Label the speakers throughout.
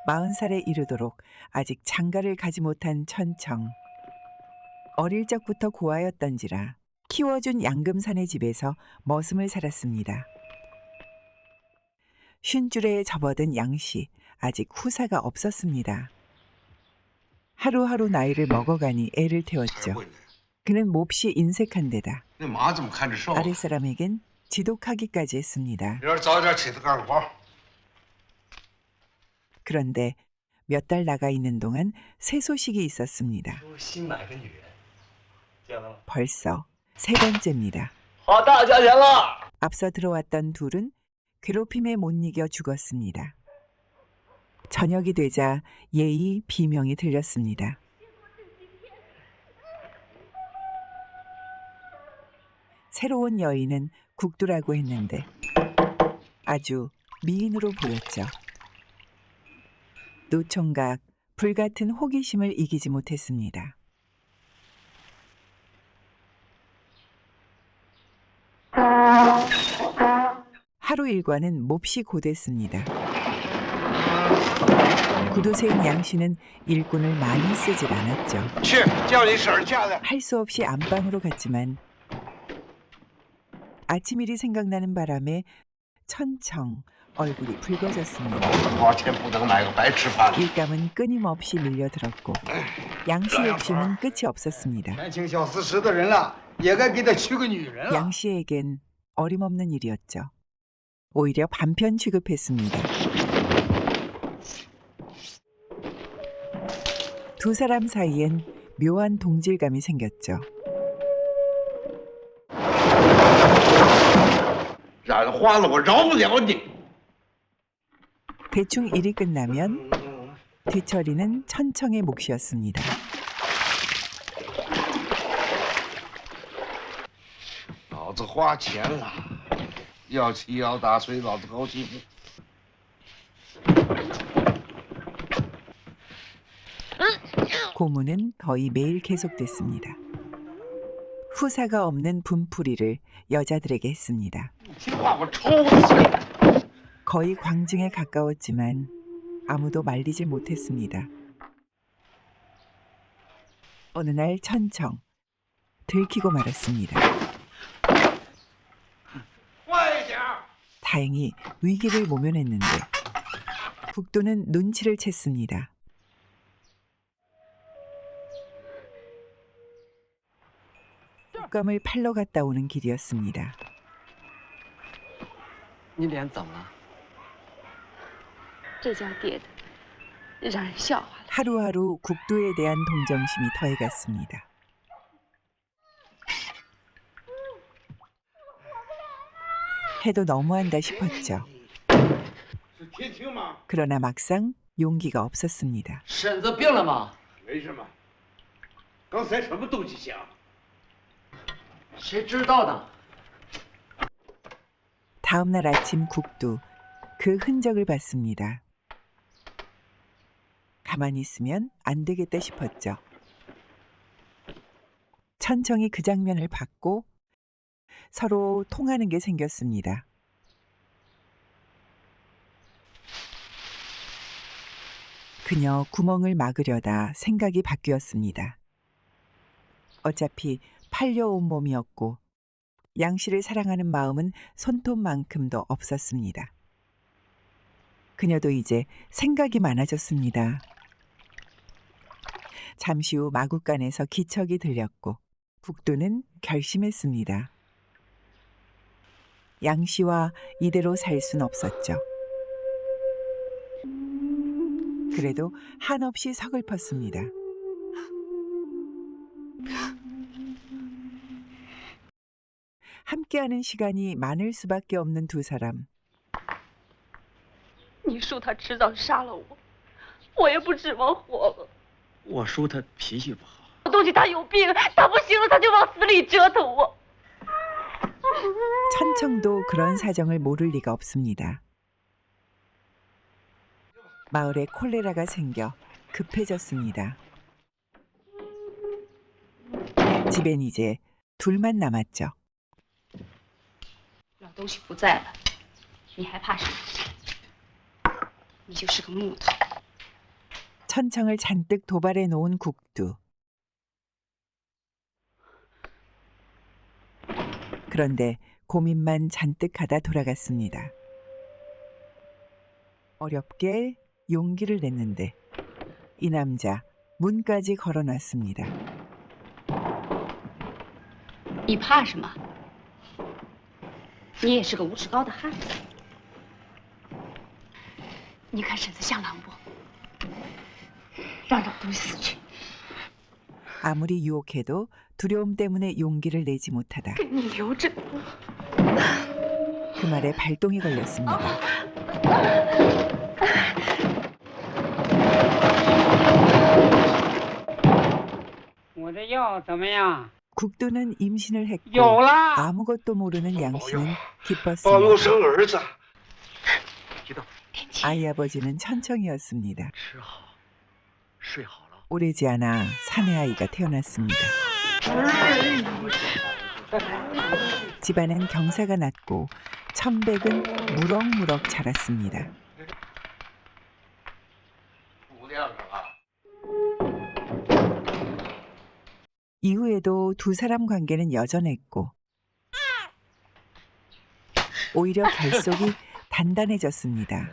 Speaker 1: 40살에 이르도록 아직 장가를 가지 못한 천청. 어릴 적부터 고아였던지라 키워준 양금산의 집에서 머슴을 살았습니다. 쉰줄에 접어든 양씨, 아직 후사가 없었습니다. 하루하루 나이를 먹어가니 애를 태웠죠. 그는 몹시 인색한 데다 아랫사람에겐 지독하기까지 했습니다. 그런데 몇 달 나가 있는 동안 새 소식이 있었습니다. 벌써 세 번째입니다. 앞서 들어왔던 둘은 괴롭힘에 못 이겨 죽었습니다. 저녁이 되자 예의 비명이 들렸습니다. 새로운 여인은 국두라고 했는데 아주 미인으로 보였죠. 노총각 불같은 호기심을 이기지 못했습니다. 하루 일과는 몹시 고됐습니다. 구두쇠인 양씨는 일꾼을 많이 쓰질 않았죠. 할 수 없이 안방으로 갔지만 아침일이 생각나는 바람에 천청 얼굴이 붉어졌습니다. 일감은 끊임없이 밀려들었고 양씨 욕심은 끝이 없었습니다. 양씨에겐 어림없는 일이었죠. 오히려 반편 취급했습니다. 두 사람 사이엔 묘한 동질감이 생겼죠. 대충 일이 끝나면 뒤처리는 천청의 몫이었습니다. 고문은 거의 매일 계속됐습니다. 후사가 없는 분풀이를 여자들에게 했습니다. 거의 광증에 가까웠지만 아무도 말리지 못했습니다. 어느 날 천청 들키고 말았습니다. 다행히 위기를 모면했는데 국도는 눈치를 챘습니다. 곶감을 팔러 갔다 오는 길이었습니다. 하루하루 국도에 대한 동정심이 더해갔습니다. 해도 너무한다 싶었죠. 그러나 막상 용기가 없었습니다. 다음 날 아침 국두 그 흔적을 봤습니다. 가만히 있으면 안 되겠다 싶었죠. 천청이 그 장면을 봤고 서로 통하는 게 생겼습니다. 그녀 구멍을 막으려다 생각이 바뀌었습니다. 어차피 팔려온 몸이었고 양씨를 사랑하는 마음은 손톱만큼도 없었습니다. 그녀도 이제 생각이 많아졌습니다. 잠시 후 마구간에서 기척이 들렸고 국두는 결심했습니다. 양씨와 이대로 살 순 없었죠. 그래도 한없이 서글펐습니다. 함께하는 시간이 많을 수밖에 없는 두 사람.
Speaker 2: 你叔他迟早杀了我，我也不指望活了。
Speaker 3: 我叔他脾气不好，
Speaker 2: 东西他有病，他不行了他就往死里折腾我。
Speaker 1: 천청도 그런 사정을 모를 리가 없습니다. 마을에 콜레라가 생겨 급해졌습니다. 집엔 이제 둘만 남았죠.
Speaker 2: 老东西不在了，你还怕什么？你就是个木头，
Speaker 1: 천청을 잔뜩 도발해 놓은 국두. 그런데 고민만 잔뜩 하다 돌아갔습니다. 어렵게 용기를 냈는데 이 남자 문까지 걸어놨습니다.
Speaker 2: 你怕什么？你也是个无耻高的汉子。你看婶子像狼不？让老东西死去。
Speaker 1: 아무리 유혹해도 두려움 때문에 용기를 내지 못하다.
Speaker 2: 给你留着。
Speaker 1: 그 말에 발동이 걸렸습니다. 국두는 임신을 했고 아무것도 모르는 양씨는 기뻤습니다. 아이 아버지는 천청이었습니다. 오래지 않아 사내 아이가 태어났습니다. 집안엔 경사가 낮고 천백은 무럭무럭 자랐습니다. 이후에도 두 사람 관계는 여전했고 오히려 결속이 단단해졌습니다.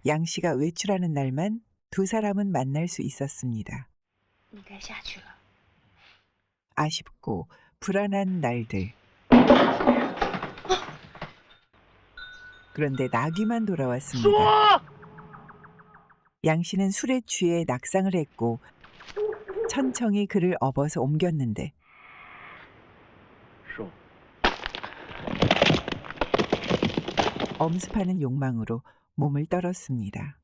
Speaker 1: 양 씨가 외출하는 날만 두 사람은 만날 수 있었습니다. 아쉽고 불안한 날들. 그런데 나귀만 돌아왔습니다. 양 씨는 술에 취해 낙상을 했고 천청이 그를 업어서 옮겼는데 엄습하는 욕망으로 몸을 떨었습니다.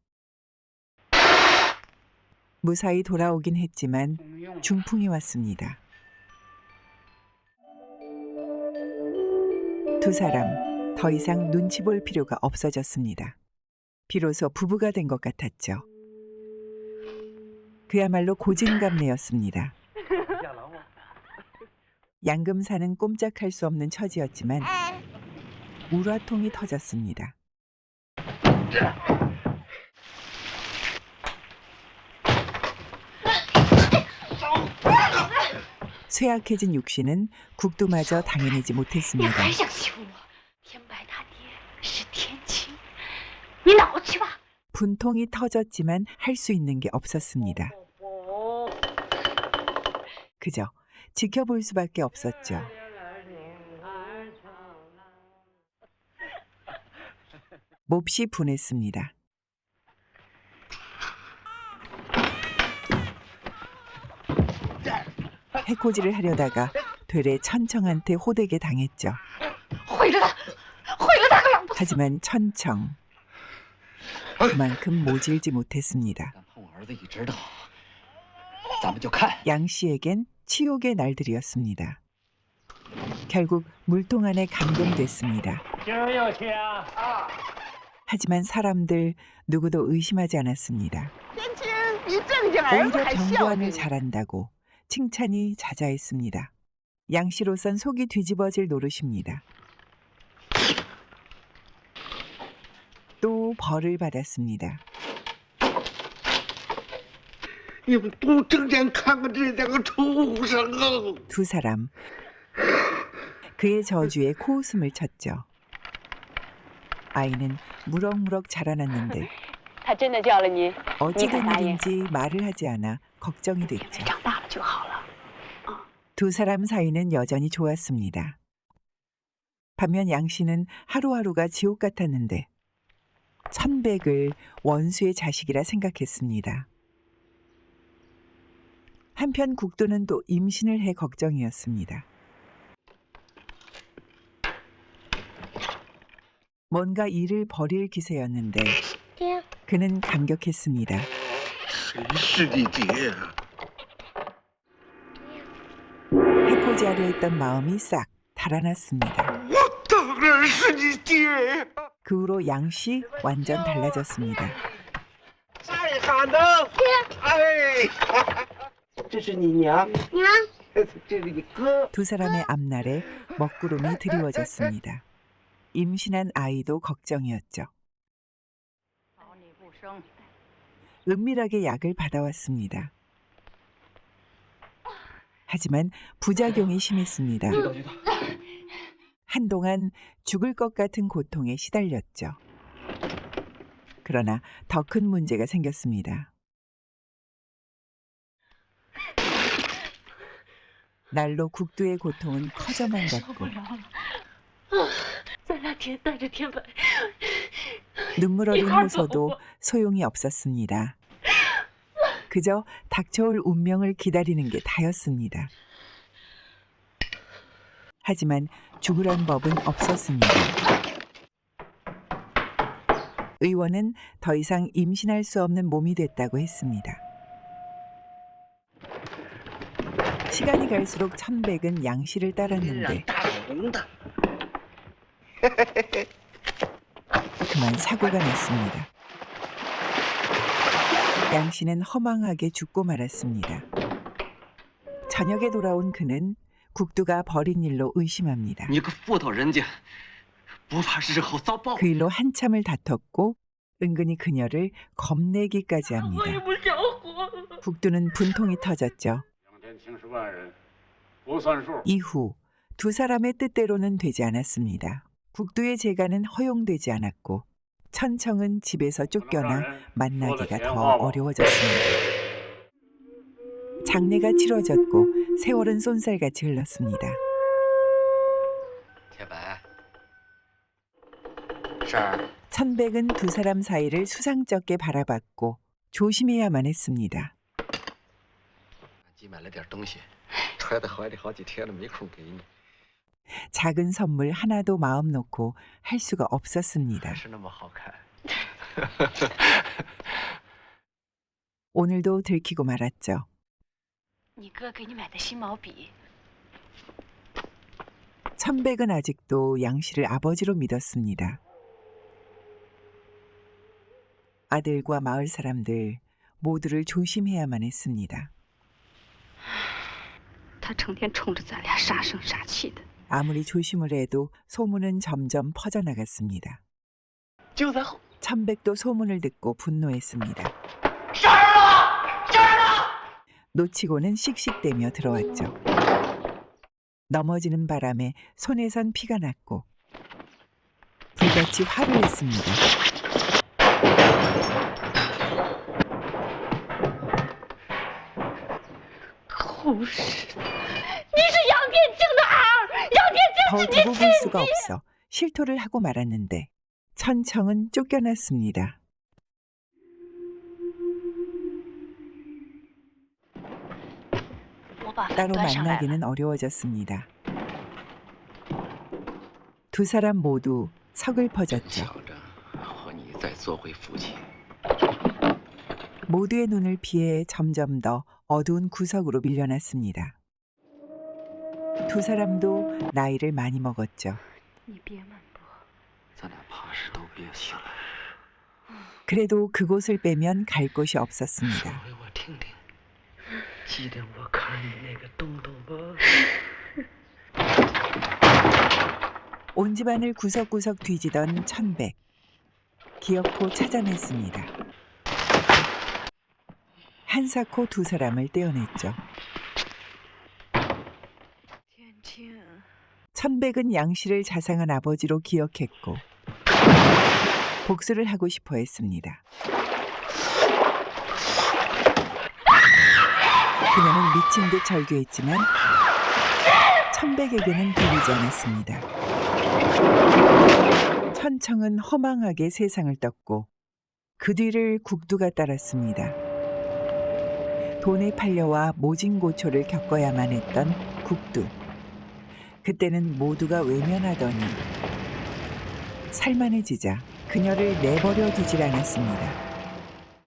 Speaker 1: 무사히 돌아오긴 했지만 중풍이 왔습니다. 두 사람 더 이상 눈치 볼 필요가 없어졌습니다. 비로소 부부가 된 것 같았죠. 그야말로 고진감래였습니다. 양금사는 꼼짝할 수 없는 처지였지만 우라통이 터졌습니다. 쇠약해진 육신은 국두마저 당해내지 못했습니다. 분통이 터졌지만 할 수 있는 게 없었습니다. 그저 지켜볼 수밖에 없었죠. 몹시 분했습니다. 해코지를 하려다가 되레 천청한테 호되게 당했죠. 하지만 천청 그만큼 모질지 못했습니다. 양 씨에겐 치욕의 날들이었습니다. 결국 물통 안에 감금됐습니다. 하지만 사람들 누구도 의심하지 않았습니다. 오히려 병보안을 잘한다고 칭찬이 자자했습니다. 양 씨로선 속이 뒤집어질 노릇입니다. 또 벌을 받았습니다. 두 사람 그의 저주에 코웃음을 쳤죠. 아이는 무럭무럭 자라났는데 어찌된 일인지 말을 하지 않아 걱정이 됐죠. 두 사람 사이는 여전히 좋았습니다. 반면 양 씨는 하루하루가 지옥 같았는데 천백을 원수의 자식이라 생각했습니다. 한편 국두는 또 임신을 해 걱정이었습니다. 뭔가 일을 벌일 기세였는데 그는 감격했습니다. 해코지하려 했던 마음이 싹 달아났습니다. 그 후로 양씨 완전 달라졌습니다. 두 사람의 앞날에 먹구름이 드리워졌습니다. 임신한 아이도 걱정이었죠. 은밀하게 약을 받아왔습니다. 하지만 부작용이 심했습니다. 한동안 죽을 것 같은 고통에 시달렸죠. 그러나 더 큰 문제가 생겼습니다. 날로 국두의 고통은 커져만 갔고 눈물 어린 호소도 소용이 없었습니다. 그저 닥쳐올 운명을 기다리는 게 다였습니다. 하지만 죽으란 법은 없었습니다. 의원은 더 이상 임신할 수 없는 몸이 됐다고 했습니다. 시간이 갈수록 천백은 양 씨를 따랐는데 그만 사고가 났습니다. 양 씨는 허망하게 죽고 말았습니다. 저녁에 돌아온 그는 국두가 벌인 일로 의심합니다. 그 일로 한참을 다퉜고 은근히 그녀를 겁내기까지 합니다. 국두는 분통이 터졌죠. 이후 두 사람의 뜻대로는 되지 않았습니다. 국두의 재간은 허용되지 않았고 천청은 집에서 쫓겨나 만나기가 더 어려워졌습니다. 장례가 치러졌고 세월은 쏜살같이 흘렀습니다. 천백은 두 사람 사이를 수상쩍게 바라봤고 조심해야만 했습니다. 작은 선물 하나도 마음 놓고 할 수가 없었습니다. 오늘도 들키고 말았죠. 천백은 아직도 양 씨를 아버지로 믿었습니다. 아들과 마을 사람들 모두를 조심해야만 했습니다. 아무리 조심을 해도 소문은 점점 퍼져나갔습니다. 천백도 소문을 듣고 분노했습니다. 놓치고는 씩씩대며 들어왔죠. 넘어지는 바람에 손에선 피가 났고 불같이 화를 냈습니다. 더 두고 볼 수가 없어 실토를 하고 말았는데 천청은 쫓겨났습니다. 따로 만나기는 어려워졌습니다. 두 사람 모두 서글퍼졌죠. 모두의 눈을 피해 점점 더 어두운 구석으로 밀려났습니다. 두 사람도 나이를 많이 먹었죠. 그래도 그곳을 빼면 갈 곳이 없었습니다. 온 집안을 구석구석 뒤지던 천백. 기어코 찾아냈습니다. 한사코 두 사람을 떼어냈죠. 천백은 양 씨를 자상한 아버지로 기억했고 복수를 하고 싶어 했습니다. 그녀는 미친 듯 절규했지만 천백에게는 들리지 않았습니다. 천청은 허망하게 세상을 떴고 그 뒤를 국두가 따랐습니다. 돈에 팔려와 모진고초를 겪어야만 했던 국두. 그때는 모두가 외면하더니 살만해지자 그녀를 내버려 두질 않았습니다.